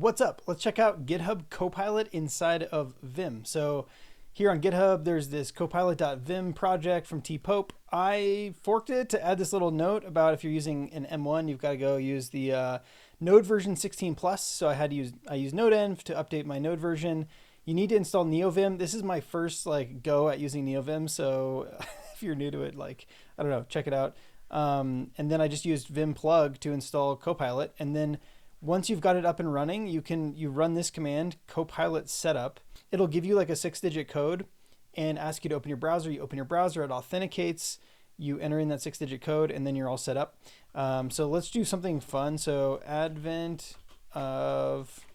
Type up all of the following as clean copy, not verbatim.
What's up? Let's check out GitHub Copilot inside of Vim. So here on GitHub, there's this copilot.vim project from T Pope. I forked it to add this little note about if you're using an M1, you've got to go use the Node version 16 plus. So I use node-env to update my Node version. You need to install neovim. This is my first go at using neovim. So if you're new to it, I don't know, check it out. And then I just used vim plug to install Copilot. And then once you've got it up and running, you run this command, copilot setup. It'll give you a 6-digit code and ask you to open your browser. You open your browser, it authenticates, you enter in that 6-digit code, and then you're all set up. So let's do something fun. So advent of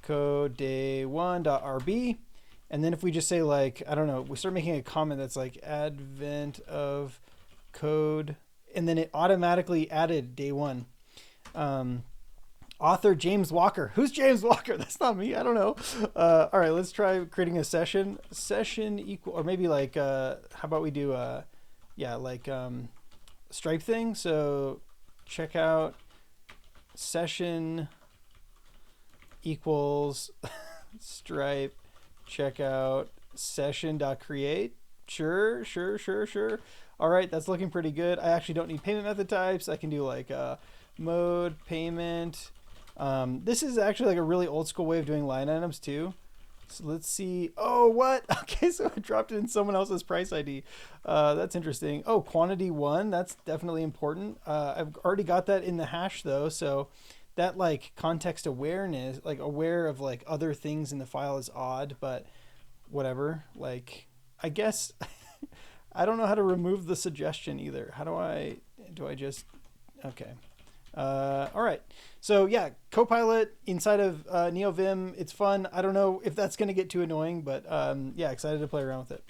code day one.rb. And then if we just say I don't know, we start making a comment that's advent of code, and then it automatically added day one. Author James Walker. Who's James Walker? That's not me. I don't know. All right, let's try creating a session. Session equal, or maybe how about we do Stripe thing. So check out session equals Stripe checkout session.create. Sure. All right, that's looking pretty good. I actually don't need payment method types. I can do mode payment. This is actually a really old school way of doing line items too. So let's see. Oh, what? Okay, so I dropped it in someone else's price ID. That's interesting. Oh, quantity 1. That's definitely important. I've already got that in the hash though. So that context awareness, aware of other things in the file is odd, but whatever. I guess I don't know how to remove the suggestion either. How do I just, okay. All right. So yeah, Copilot inside of neovim. It's fun. I don't know if that's going to get too annoying, but yeah, excited to play around with it.